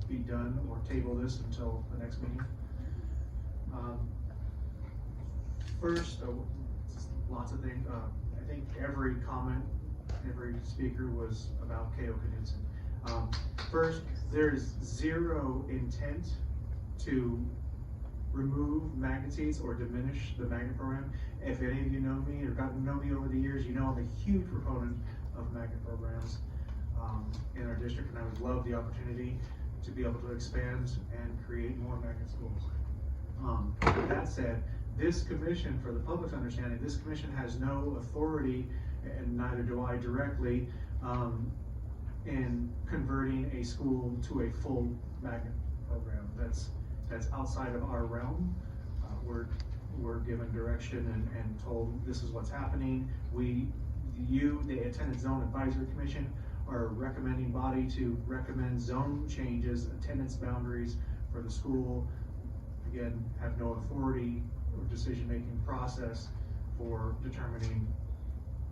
be done or table this until the next meeting. First, lots of things, I think every comment, every speaker was about KO Knudson. First, there's zero intent to remove magnet seats or diminish the magnet program. If any of you know me or gotten to know me over the years, you know I'm a huge proponent of magnet programs in our district, and I would love the opportunity to be able to expand and create more magnet schools. That said, this commission, for the public's understanding, this commission has no authority, and neither do I directly, in converting a school to a full magnet program. That's outside of our realm. We're given direction and told this is what's happening. The Attendance Zone Advisory Commission, are a recommending body to recommend zone changes, attendance boundaries for the school. Again, have no authority or decision-making process for determining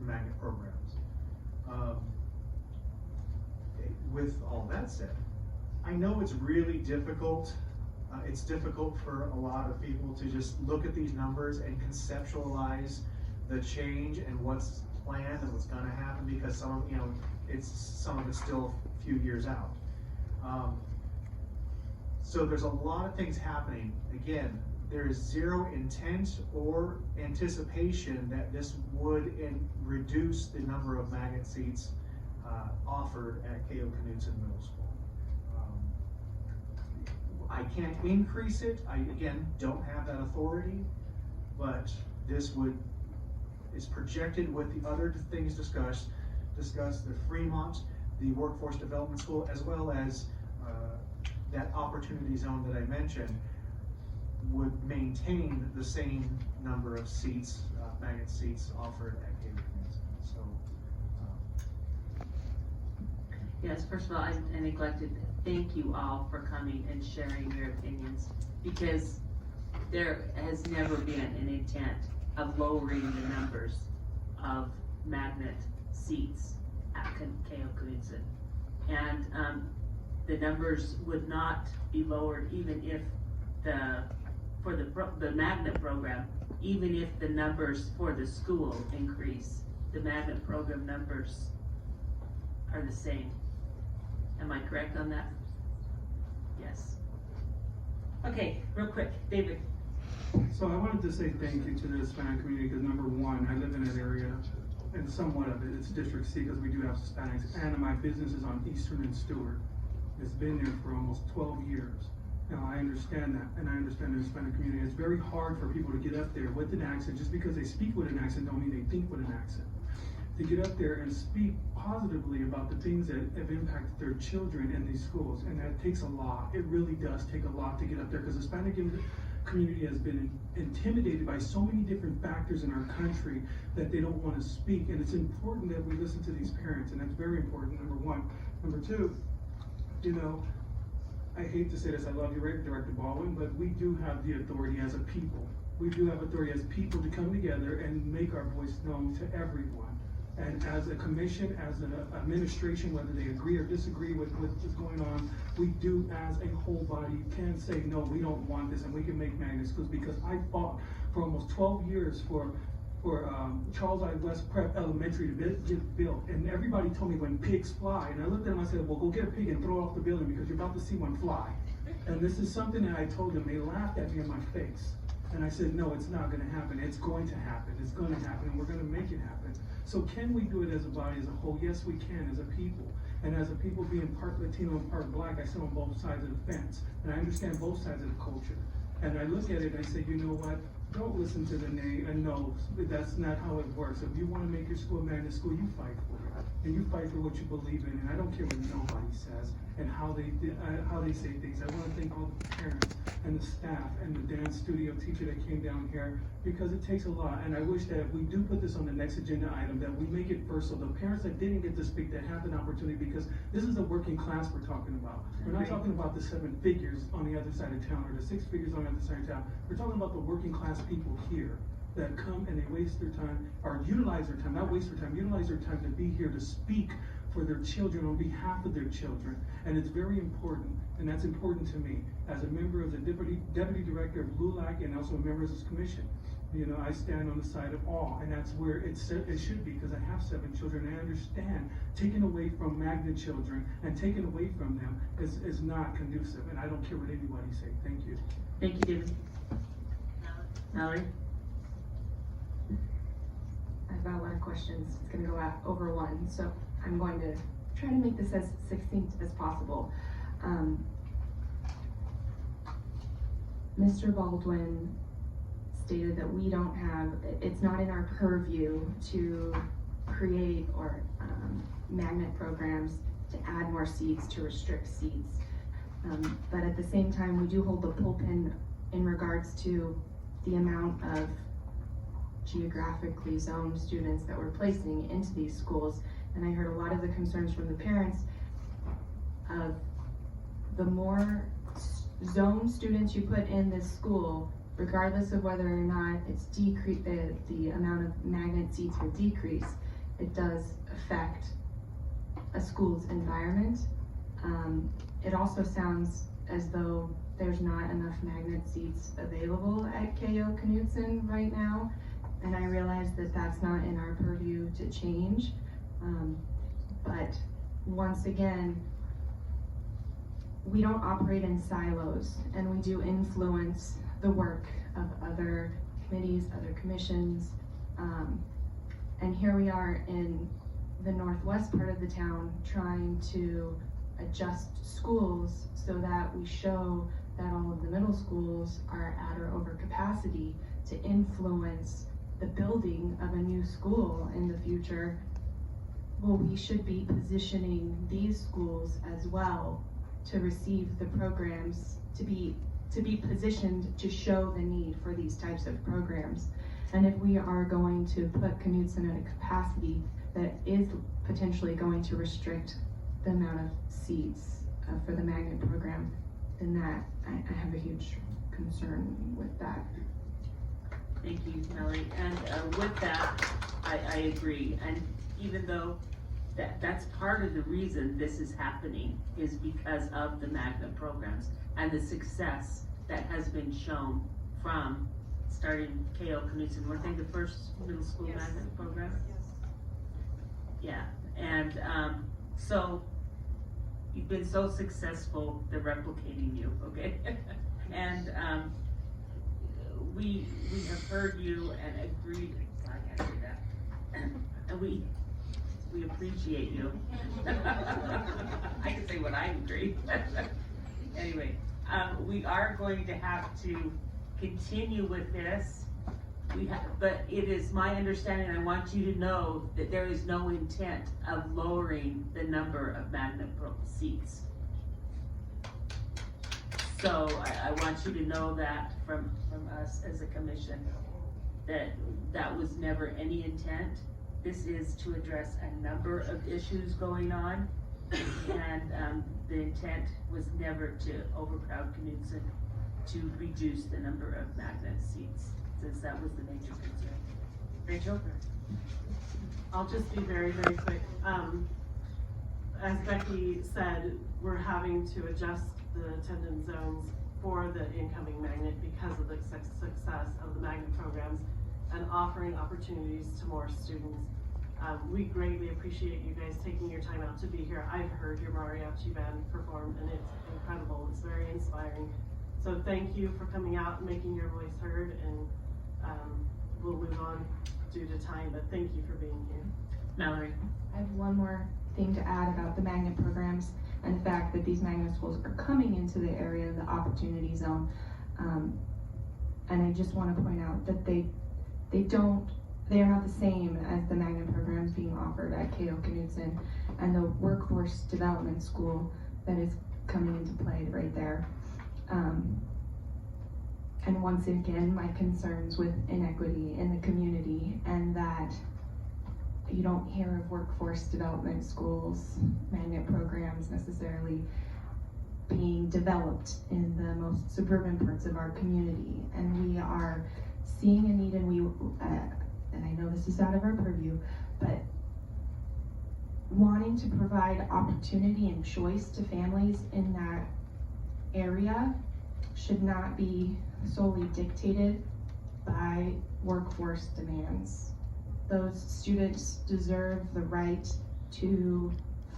magnet programs. With all that said, I know it's really difficult. It's difficult for a lot of people to just look at these numbers and conceptualize the change and what's planned and what's going to happen, because some of it's still a few years out. So there's a lot of things happening. Again, there is zero intent or anticipation that this would reduce the number of magnet seats offered at KO Knudson Middle School. I can't increase it. I, again, don't have that authority, but this is projected with the other things discussed, the Fremont, the Workforce Development School, as well as that opportunity zone that I mentioned, would maintain the same number of seats, magnet seats offered at KO Knudson. So, yes, first of all, I neglected to thank you all for coming and sharing your opinions, because there has never been an intent of lowering the numbers of magnet seats at KO Knudson. And the numbers would not be lowered even if for the magnet program, even if the numbers for the school increase, the magnet program numbers are the same. Am I correct on that? Yes. Okay, real quick, David. So I wanted to say thank you to the Hispanic community, because number one, I live in that area, and somewhat of it's District C, because we do have Hispanics, and my business is on Eastern and Stewart. It's been there for almost 12 years. Now, I understand that, and I understand the Hispanic community. It's very hard for people to get up there with an accent. Just because they speak with an accent don't mean they think with an accent. To get up there and speak positively about the things that have impacted their children in these schools, and that takes a lot. It really does take a lot to get up there, because the Hispanic community has been intimidated by so many different factors in our country that they don't want to speak. And it's important that we listen to these parents, and that's very important, number one. Number two, I hate to say this, I love you, Director Baldwin, but we do have the authority as a people. We do have authority as people to come together and make our voice known to everyone. And as a commission, as an administration, whether they agree or disagree with what is going on, we do, as a whole body, can say, no, we don't want this, and we can make magnet schools, because I fought for almost 12 years for Charles I. West Prep Elementary to get built. And everybody told me when pigs fly, and I looked at them and I said, well, go get a pig and throw it off the building, because you're about to see one fly. And this is something that I told them. They laughed at me in my face. And I said, no, it's not gonna happen. It's going to happen. It's gonna happen, and we're gonna make it happen. So can we do it as a body, as a whole? Yes, we can, as a people. And as a people being part Latino and part Black, I sit on both sides of the fence. And I understand both sides of the culture. And I look at it and I say, you know what? Don't listen to the nay and no. That's not how it works. If you want to make your school a magnet school, you fight for it. And you fight for what you believe in. And I don't care what nobody says and how they say things. I want to thank all the parents and the staff and the dance studio teacher that came down here, because it takes a lot. And I wish that if we do put this on the next agenda item, that we make it first, so the parents that didn't get to speak, that have an opportunity, because this is the working class we're talking about. We're not talking about the 7 figures on the other side of town, or the 6 figures on the other side of town. We're talking about the working class people here that come and they waste their time, or utilize their time, not waste their time, utilize their time to be here to speak for their children on behalf of their children. And it's very important, and that's important to me as a member of the deputy director of LULAC and also a member of this commission. You know, I stand on the side of all, and that's where it should be, because I have 7 children, and I understand taking away from magnet children and taking away from them is not conducive, and I don't care what anybody say. Thank you. Thank you, David. Mallory? I've got a lot of questions. It's gonna go over one, so I'm going to try to make this as succinct as possible. Mr. Baldwin stated that we don't have, it's not in our purview to create or magnet programs to add more seats, to restrict seats. But at the same time, we do hold the pulpin in regards to the amount of geographically zoned students that we're placing into these schools. And I heard a lot of the concerns from the parents of the more zoned students you put in this school, regardless of whether or not it's the amount of magnet seats will decrease, it does affect a school's environment. It also sounds as though there's not enough magnet seats available at KO Knudson right now. And I realize that that's not in our purview to change. But once again, we don't operate in silos, and we do influence the work of other committees, other commissions. And here we are in the northwest part of the town trying to adjust schools so that we show that all of the middle schools are at or over capacity to influence the building of a new school in the future. Well, we should be positioning these schools as well to receive the programs, to be positioned to show the need for these types of programs. And if we are going to put Knudson at a capacity that is potentially going to restrict the amount of seats for the magnet program, then that, I have a huge concern with that. Thank you, Mallory. And with that, I agree. And even though that's part of the reason this is happening is because of the magnet programs and the success that has been shown from starting KO Knudson. Weren't they the first middle school magnet program? Yes. Yeah, and so you've been so successful, they're replicating you, okay? And we have heard you and agreed, I can't say that, and we appreciate you. I can say what I agree. Anyway, we are going to have to continue with this. But it is my understanding, I want you to know that there is no intent of lowering the number of magnet seats. So I want you to know that from us as a commission, that was never any intent. This is to address a number of issues going on, and the intent was never to overcrowd Knudson, to reduce the number of magnet seats, since that was the major concern. Rachel? I'll just be very, very quick. As Becky said, we're having to adjust the attendance zones for the incoming magnet because of the success of the magnet programs and offering opportunities to more students. We greatly appreciate you guys taking your time out to be here. I've heard your mariachi band perform, and it's incredible. It's very inspiring. So thank you for coming out and making your voice heard, and we'll move on due to time, but thank you for being here. Mallory? I have one more thing to add about the magnet programs and the fact that these magnet schools are coming into the area of the opportunity zone. And I just want to point out that they are not the same as the magnet programs being offered at KO Knudson and the workforce development school that is coming into play right there. And once again, my concerns with inequity in the community, and that you don't hear of workforce development schools, magnet programs necessarily being developed in the most suburban parts of our community. And we are seeing a need, and and I know this is out of our purview, but wanting to provide opportunity and choice to families in that area should not be solely dictated by workforce demands. Those students deserve the right to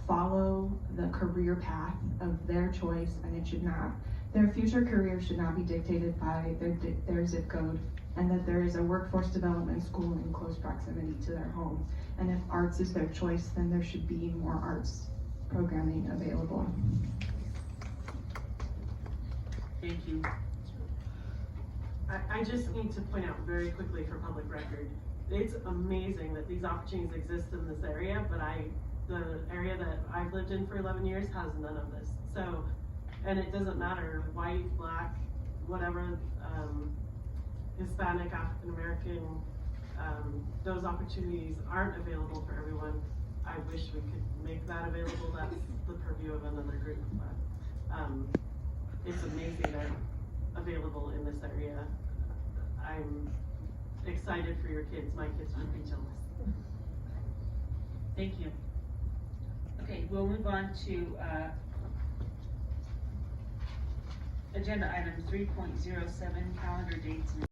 follow the career path of their choice, and it should not, their future career should not be dictated by their zip code, and that there is a workforce development school in close proximity to their home. And if arts is their choice, then there should be more arts programming available. Thank you. I just need to point out very quickly for public record, it's amazing that these opportunities exist in this area, but the area that I've lived in for 11 years has none of this. So, and it doesn't matter, white, black, whatever, Hispanic, African American, those opportunities aren't available for everyone. I wish we could make that available. That's the purview of another group, but it's amazing they're available in this area. I'm excited for your kids. My kids would be jealous. Thank you. Okay, we'll move on to, agenda item 3.07, calendar dates and